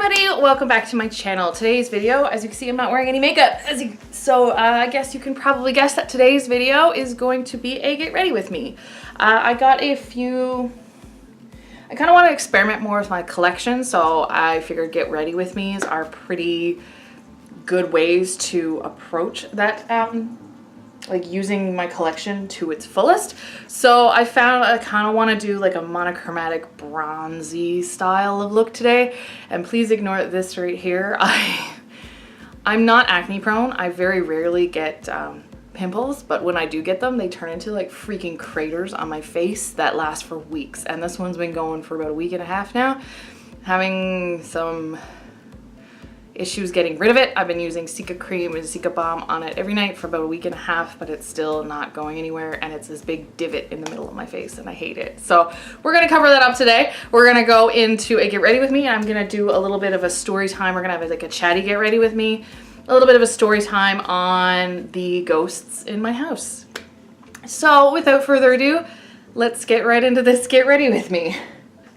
Chatty, welcome back to my channel. Today's video, as you can see, I'm not wearing any makeup. So I guess you can probably guess that today's video is going to be a get ready with me. I got a few, I kind of want to experiment more with my collection, so I figured get ready with me's are pretty good ways to approach that, like using my collection to its fullest. So I found I kind of want to do like a monochromatic bronzy style of look today, and please ignore this right here. I'm not acne prone. I very rarely get pimples, but when I do get them, they turn into like freaking craters on my face that last for weeks, and this one's been going for about a week and a half now. Having some issues getting rid of it. I've been using Cica cream and Cica balm on it every night for about a week and a half, but it's still not going anywhere, and it's this big divot in the middle of my face and I hate it. So we're gonna cover that up today. We're gonna go into a get ready with me, and I'm gonna do a little bit of a story time. We're gonna have like a chatty get ready with me, a little bit of a story time on the ghosts in my house. So without further ado, let's get right into this get ready with me.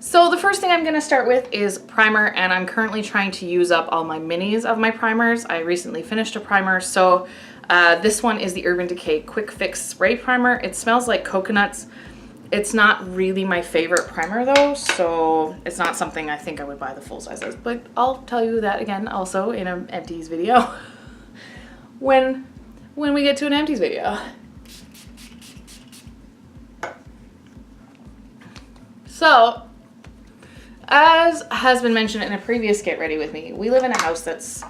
So the first thing I'm going to start with is primer, and I'm currently trying to use up all my minis of my primers. I recently finished a primer, so this one is the Urban Decay Quick Fix Spray Primer. It smells like coconuts. It's not really my favorite primer though, so it's not something I think I would buy the full sizes, but I'll tell you that again also in an empties video when we get to an empties video. So, as has been mentioned in a previous get ready with me, we live in a house that's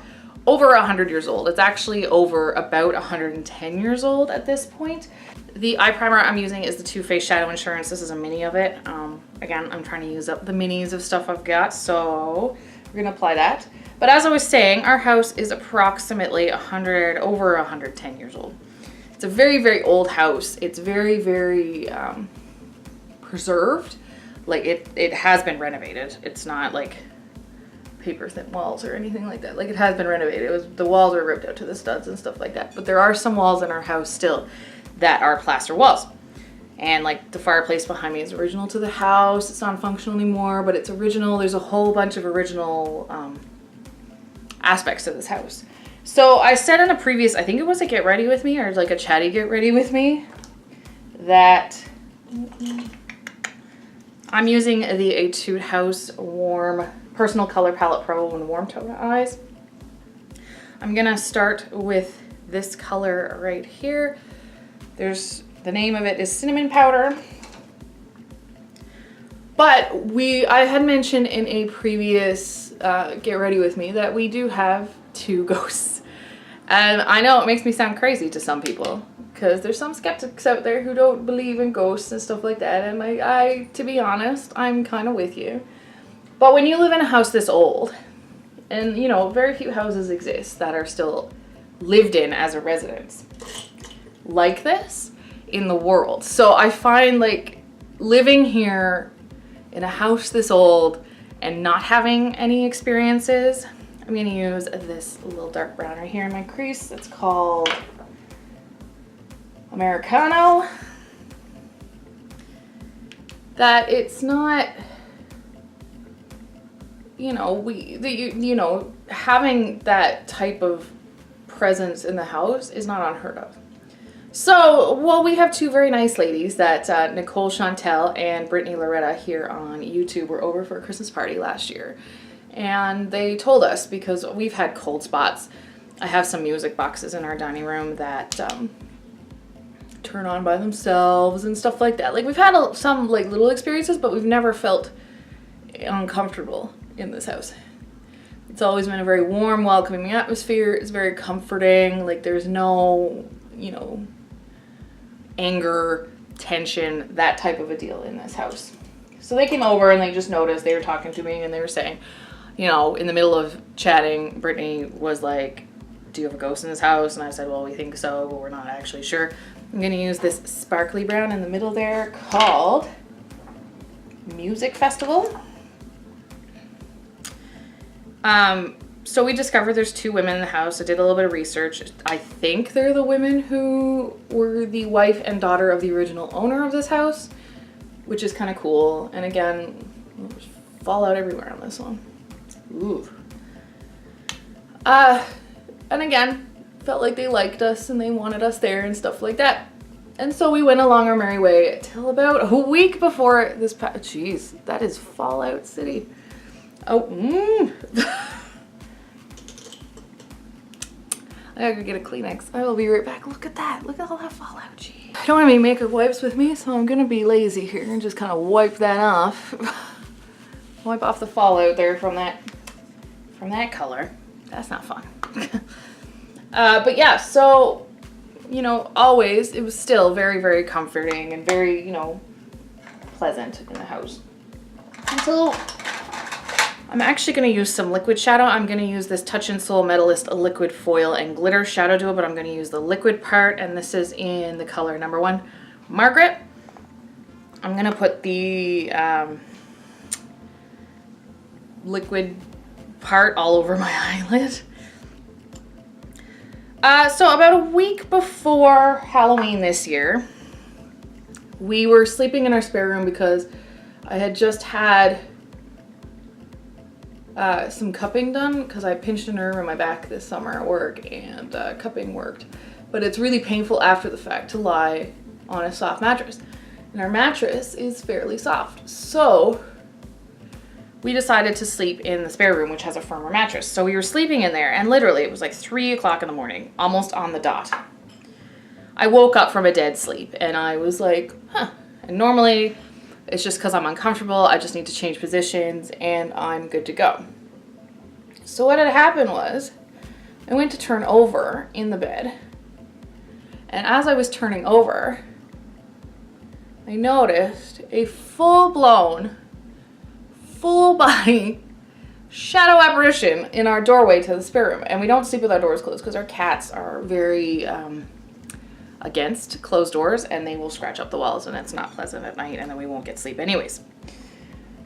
over 100 years old. It's actually over about 110 years old at this point. The eye primer I'm using is the Too Faced Shadow Insurance. This is a mini of it. Again, I'm trying to use up the minis of stuff I've got, so we're gonna apply that. But as I was saying, our house is approximately over 110 years old. It's a very, very old house. It's very, very preserved. Like it has been renovated. It's not like paper thin walls or anything like that. Like it has been renovated. The walls are ripped out to the studs and stuff like that. But there are some walls in our house still that are plaster walls. And like the fireplace behind me is original to the house. It's not functional anymore, but it's original. There's a whole bunch of original aspects to this house. So I said in a previous, I think it was a get ready with me or like a chatty get ready with me, that I'm using the Etude House Warm Personal Color Palette Pro in Warm Tone Eyes. I'm gonna start with this color right here. The name of it is Cinnamon Powder. But I had mentioned in a previous get ready with me that we do have two ghosts. And I know it makes me sound crazy to some people, because there's some skeptics out there who don't believe in ghosts and stuff like that, and I to be honest, I'm kind of with you. But when you live in a house this old, and you know, very few houses exist that are still lived in as a residence like this in the world. So I find like living here in a house this old and not having any experiences, I'm gonna use this little dark brown right here in my crease. It's called Americano. That it's not, you know, having that type of presence in the house is not unheard of. So, well, we have two very nice ladies that Nicole Chantel and Brittany Loretta here on YouTube were over for a Christmas party last year. And they told us, because we've had cold spots, I have some music boxes in our dining room that turn on by themselves and stuff like that. Like we've had some like little experiences, but we've never felt uncomfortable in this house. It's always been a very warm, welcoming atmosphere. It's very comforting. Like there's no, you know, anger, tension, that type of a deal in this house. So they came over and they just noticed, they were talking to me and they were saying, you know, in the middle of chatting, Brittany was like, do you have a ghost in this house? And I said, well, we think so, but we're not actually sure. I'm gonna use this sparkly brown in the middle there called Music Festival. So we discovered there's two women in the house. I did a little bit of research. I think they're the women who were the wife and daughter of the original owner of this house, which is kind of cool. And again, there's fallout everywhere on this one. Ooh. And again, felt like they liked us and they wanted us there and stuff like that. And so we went along our merry way till about a week before this jeez, that is Fallout City. Oh, I gotta go get a Kleenex. I will be right back. Look at that. Look at all that fallout. Gee. I don't have any makeup wipes with me, so I'm gonna be lazy here and just kind of wipe that off. Wipe off the fallout there from that color. That's not fun. But yeah, so, you know, always, it was still very, very comforting and very, you know, pleasant in the house. Until I'm actually going to use some liquid shadow. I'm going to use this Touch in Soul Metalist liquid foil and glitter shadow duo, but I'm going to use the liquid part, and this is in the color number 1, Margaret. I'm going to put the liquid part all over my eyelid. So about a week before Halloween this year, we were sleeping in our spare room because I had just had some cupping done because I pinched a nerve in my back this summer at work, and cupping worked. But it's really painful after the fact to lie on a soft mattress. And our mattress is fairly soft. So we decided to sleep in the spare room, which has a firmer mattress. So we were sleeping in there, and literally it was like 3 o'clock in the morning, almost on the dot. I woke up from a dead sleep and I was like, huh. And normally it's just because I'm uncomfortable. I just need to change positions and I'm good to go. So what had happened was I went to turn over in the bed. And as I was turning over, I noticed a full-blown, full-body shadow apparition in our doorway to the spare room. And we don't sleep with our doors closed because our cats are very against closed doors, and they will scratch up the walls, and it's not pleasant at night, and then we won't get sleep anyways.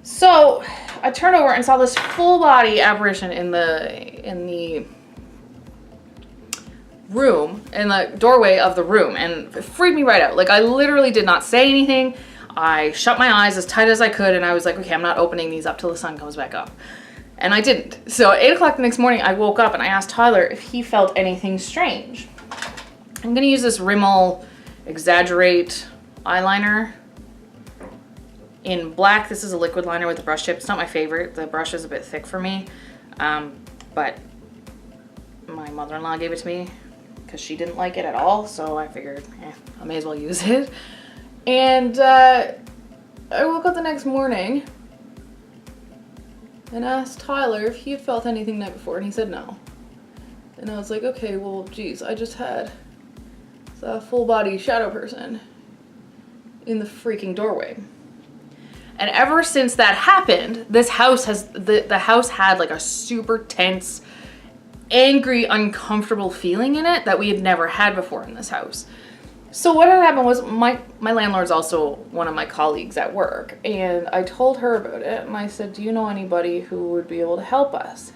So I turned over and saw this full-body apparition in the room, in the doorway of the room, and it freaked me right out. Like, I literally did not say anything. I shut my eyes as tight as I could, and I was like, okay, I'm not opening these up till the sun comes back up. And I didn't. So at 8 o'clock the next morning, I woke up and I asked Tyler if he felt anything strange. I'm gonna use this Rimmel Exaggerate eyeliner in black. This is a liquid liner with a brush tip. It's not my favorite. The brush is a bit thick for me, but my mother-in-law gave it to me because she didn't like it at all, so I figured, I may as well use it. And I woke up the next morning and asked Tyler if he had felt anything the night before, and he said no. And I was like, okay, well, geez, I just had a full-body shadow person in the freaking doorway. And ever since that happened, this house has, the house had like a super tense, angry, uncomfortable feeling in it that we had never had before in this house. So what had happened was my landlord's also one of my colleagues at work, and I told her about it, and I said, do you know anybody who would be able to help us?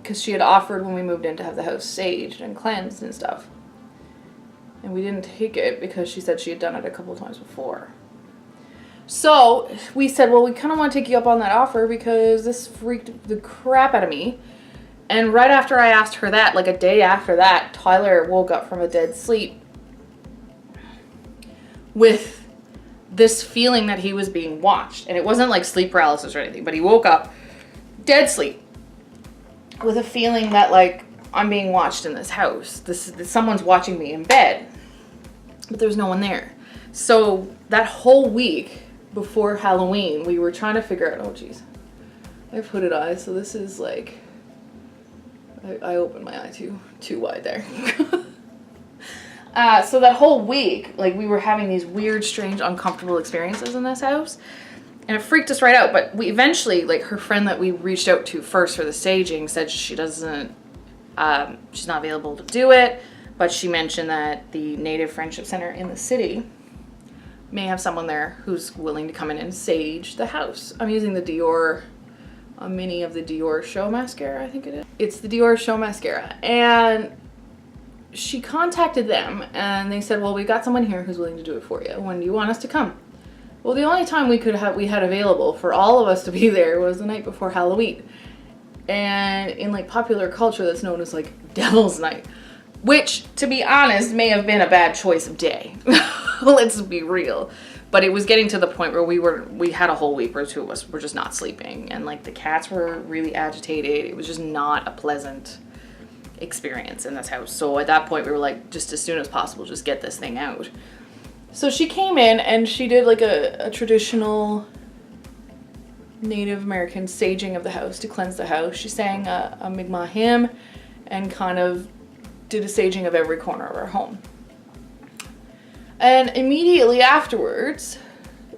Because she had offered when we moved in to have the house saged and cleansed and stuff. And we didn't take it because she said she had done it a couple of times before. So we said, well, we kind of want to take you up on that offer because this freaked the crap out of me. And right after I asked her that, like a day after that, Tyler woke up from a dead sleep with this feeling that he was being watched. And it wasn't like sleep paralysis or anything, but he woke up dead sleep with a feeling that, like, I'm being watched in this house. Someone's watching me in bed, but there's no one there. So that whole week before Halloween, we were trying to figure out, oh geez, I have hooded eyes, so this is like, I opened my eye too wide there. So that whole week, like, we were having these weird, strange, uncomfortable experiences in this house. And it freaked us right out, but we eventually, like, her friend that we reached out to first for the staging said she doesn't, she's not available to do it, but she mentioned that the Native Friendship Center in the city may have someone there who's willing to come in and sage the house. I'm using the Dior, a mini of the Dior Show Mascara, I think it is. It's the Dior Show Mascara, and she contacted them, and they said, well, we got someone here who's willing to do it for you. When do you want us to come? Well, the only time we had available for all of us to be there was the night before Halloween. And in like popular culture, that's known as like Devil's Night, which, to be honest, may have been a bad choice of day. Let's be real. But it was getting to the point where we had a whole week or two of us were just not sleeping, and like the cats were really agitated. It was just not a pleasant experience in this house. So at that point we were like, just as soon as possible, just get this thing out. So she came in and she did like a traditional Native American saging of the house to cleanse the house. She sang a Mi'kmaq hymn and kind of did a saging of every corner of our home. And immediately afterwards,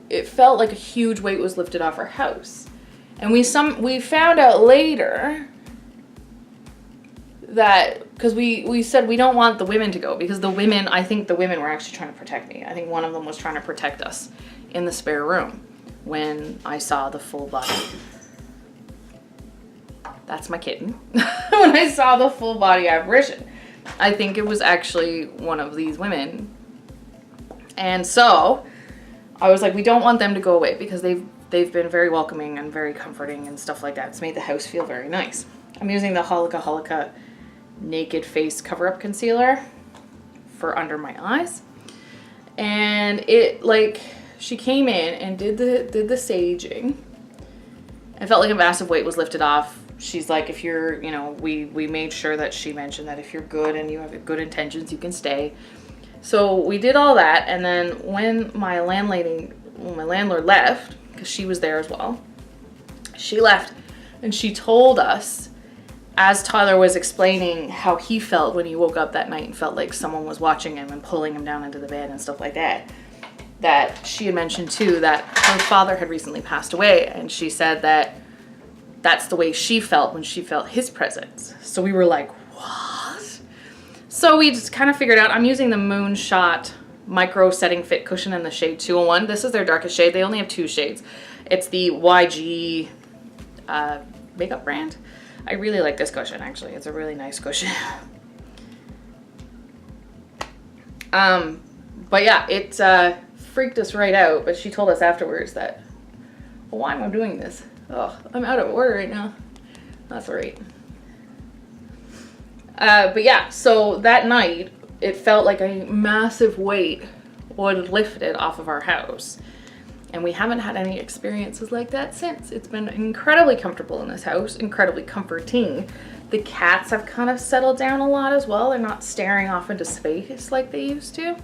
it felt like a huge weight was lifted off our house. And we found out later that, because we said we don't want the women to go, because I think the women were actually trying to protect me. I think one of them was trying to protect us in the spare room when I saw the full body. That's my kitten. When I saw the full body apparition, I think it was actually one of these women. And so I was like, we don't want them to go away, because they've been very welcoming and very comforting and stuff like that. It's made the house feel very nice. I'm using the Holika Naked Face Cover-Up Concealer for under my eyes. And it, like, she came in and did the saging. I felt like a massive weight was lifted off. She's like, if you're, you know, we made sure that she mentioned that if you're good and you have good intentions, you can stay. So we did all that, and then when my landlord left, because she was there as well, she left and she told us, as Tyler was explaining how he felt when he woke up that night and felt like someone was watching him and pulling him down into the bed and stuff like that, that she had mentioned too that her father had recently passed away, and she said that that's the way she felt when she felt his presence. So we were like, what? So we just kind of figured out, I'm using the Moonshot Micro Setting Fit Cushion in the shade 201. This is their darkest shade. They only have 2 shades. It's the YG makeup brand. I really like this cushion, actually. It's a really nice cushion. But yeah, it freaked us right out, but she told us afterwards that, well, why am I doing this? Oh, I'm out of order right now. That's all right. But yeah, so that night, it felt like a massive weight was lifted off of our house. And we haven't had any experiences like that since. It's been incredibly comfortable in this house, incredibly comforting. The cats have kind of settled down a lot as well. They're not staring off into space like they used to.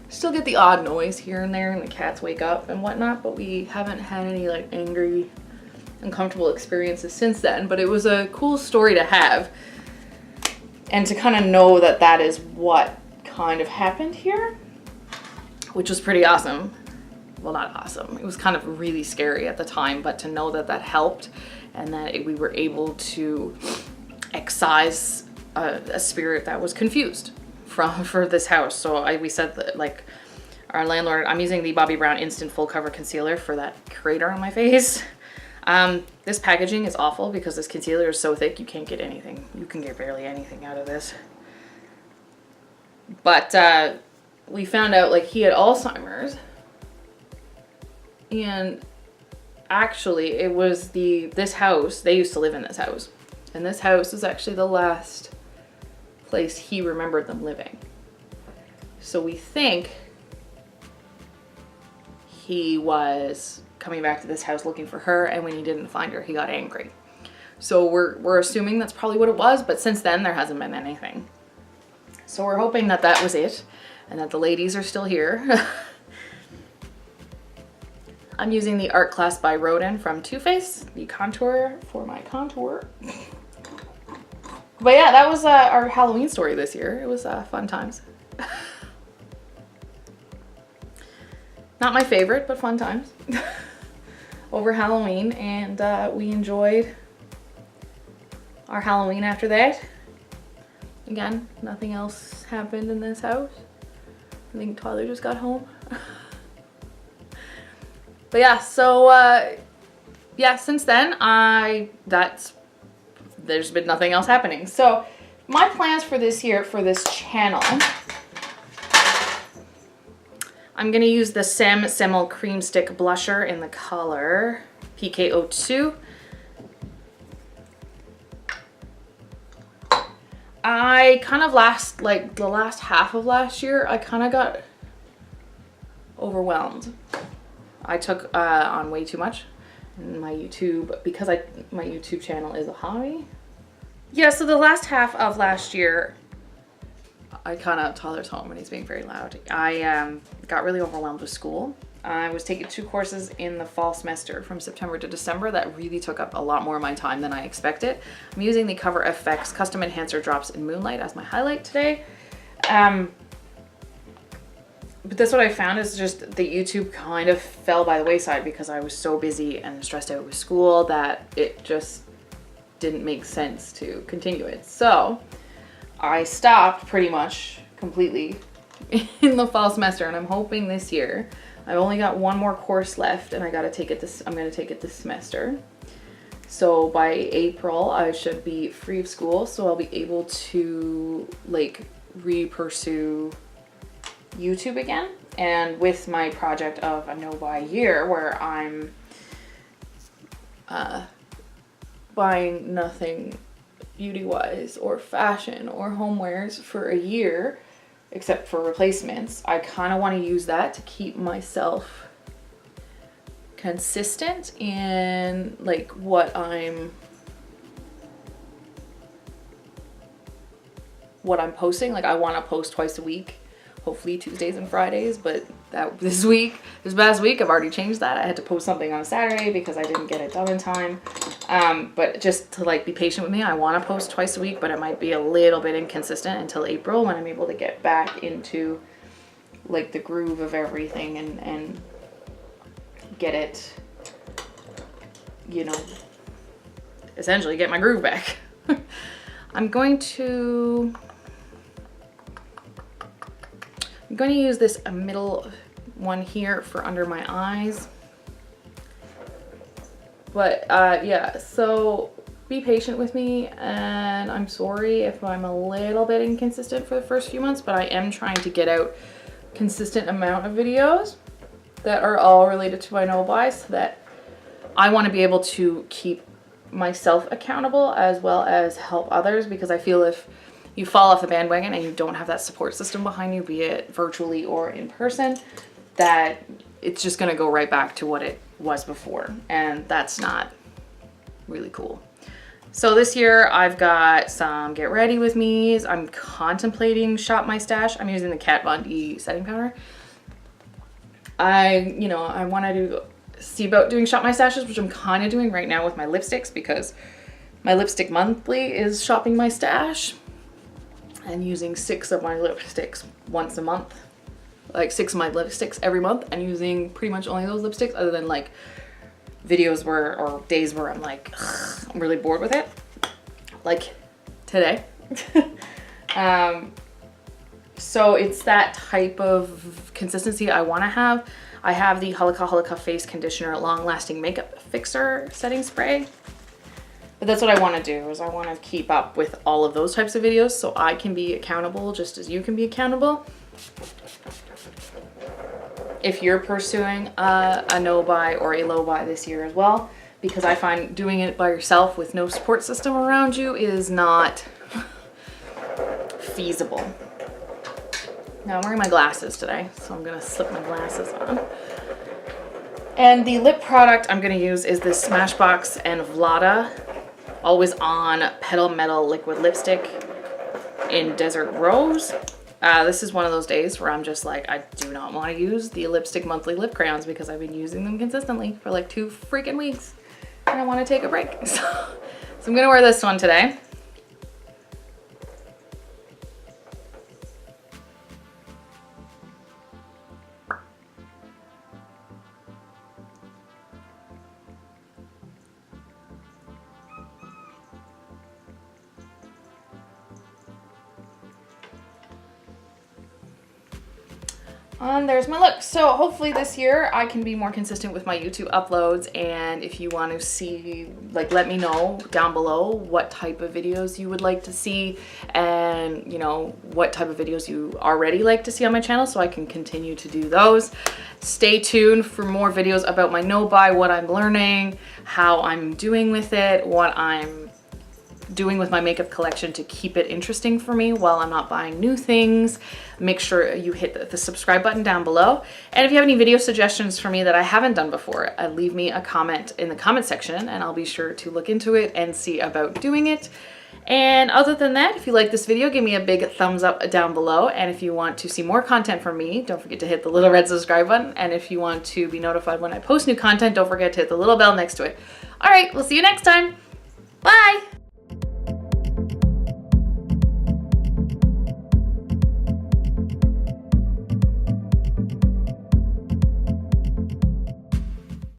Still get the odd noise here and there and the cats wake up and whatnot, but we haven't had any like angry, uncomfortable experiences since then. But it was a cool story to have and to kind of know that that is what kind of happened here, which was pretty awesome. Well, not awesome. It was kind of really scary at the time, but to know that that helped and that we were able to excise a spirit that was confused for this house. So we said that, like, our landlord, I'm using the Bobbi Brown Instant Full Cover Concealer for that crater on my face. This packaging is awful because this concealer is so thick you can't get anything. You can get barely anything out of this. But we found out, like, he had Alzheimer's. And actually it was this house, they used to live in this house. And this house is actually the last place he remembered them living. So we think he was coming back to this house looking for her, and when he didn't find her, he got angry. So we're assuming that's probably what it was, but since then there hasn't been anything. So we're hoping that that was it, and that the ladies are still here. I'm using the Art Class by Rodin from Too Faced, the contour for my contour. But yeah, that was our Halloween story this year. It was fun times. Not my favorite, but fun times over Halloween, and we enjoyed our Halloween after that. Again, nothing else happened in this house. I think Tyler just got home. But yeah, so yeah, since then there's been nothing else happening. So my plans for this year for this channel, I'm gonna use the Semmel Cream Stick Blusher in the color PK02. I kind of the last half of last year, I kind of got overwhelmed. I took on way too much in my YouTube because my YouTube channel is a hobby. Yeah, so the last half of last year, I kind of, toddler's home and he's being very loud. I got really overwhelmed with school. I was taking 2 courses in the fall semester from September to December that really took up a lot more of my time than I expected. I'm using the Cover FX Custom Enhancer Drops in Moonlight as my highlight today. But that's what I found is just the YouTube kind of fell by the wayside because I was so busy and stressed out with school that it just didn't make sense to continue it. So I stopped pretty much completely in the fall semester, and I'm hoping this year. I've only got 1 more course left and I gotta take it I'm gonna take it this semester. So by April, I should be free of school, so I'll be able to like re-pursue YouTube again. And with my project of a no-buy year where I'm buying nothing beauty-wise or fashion or homewares for a year, except for replacements, I kind of want to use that to keep myself consistent in like what I'm posting. Like I want to post twice a week, hopefully Tuesdays and Fridays, but this past week I've already changed that. I had to post something on a Saturday because I didn't get it done in time. But just to like be patient with me, I want to post twice a week, but it might be a little bit inconsistent until April when I'm able to get back into like the groove of everything and get it, you know, essentially get my groove back. I'm going to use this middle one here for under my eyes. But yeah, so be patient with me, and I'm sorry if I'm a little bit inconsistent for the first few months, but I am trying to get out consistent amount of videos that are all related to my no-buy, so that I want to be able to keep myself accountable as well as help others, because I feel if you fall off the bandwagon and you don't have that support system behind you, be it virtually or in person, that it's just going to go right back to what it was before, and that's not really cool. So this year I've got some get ready with me's. I'm contemplating Shop My Stash. I'm using the Kat Von D setting powder. I want to see about doing Shop My Stashes, which I'm kind of doing right now with my lipsticks, because my lipstick monthly is shopping my stash and using 6 of my lipsticks once a month. Like 6 of my lipsticks every month, and using pretty much only those lipsticks, other than like videos or days where I'm like, ugh, I'm really bored with it, like today. So it's that type of consistency I want to have. I have the Halika Face Conditioner Long Lasting Makeup Fixer Setting Spray. But that's what I want to do, is I want to keep up with all of those types of videos so I can be accountable just as you can be accountable. If you're pursuing a no-buy or a low-buy this year as well, because I find doing it by yourself with no support system around you is not feasible. Now I'm wearing my glasses today, so I'm gonna slip my glasses on. And the lip product I'm gonna use is this Smashbox and Vlada Always On Petal Metal Liquid Lipstick in Desert Rose. This is one of those days where I'm just like, I do not want to use the Lipstick Monthly lip crayons because I've been using them consistently for like 2 freaking weeks and I want to take a break. So I'm gonna wear this one today. There's my look. So hopefully this year I can be more consistent with my YouTube uploads, and if you want to see, like, let me know down below what type of videos you would like to see, and you know what type of videos you already like to see on my channel so I can continue to do those. Stay tuned for more videos about my no-buy, what I'm learning, how I'm doing with it, what I'm doing with my makeup collection to keep it interesting for me while I'm not buying new things. Make sure you hit the subscribe button down below. And if you have any video suggestions for me that I haven't done before, leave me a comment in the comment section and I'll be sure to look into it and see about doing it. And other than that, if you like this video, give me a big thumbs up down below. And if you want to see more content from me, don't forget to hit the little red subscribe button. And if you want to be notified when I post new content, don't forget to hit the little bell next to it. All right, we'll see you next time. Bye.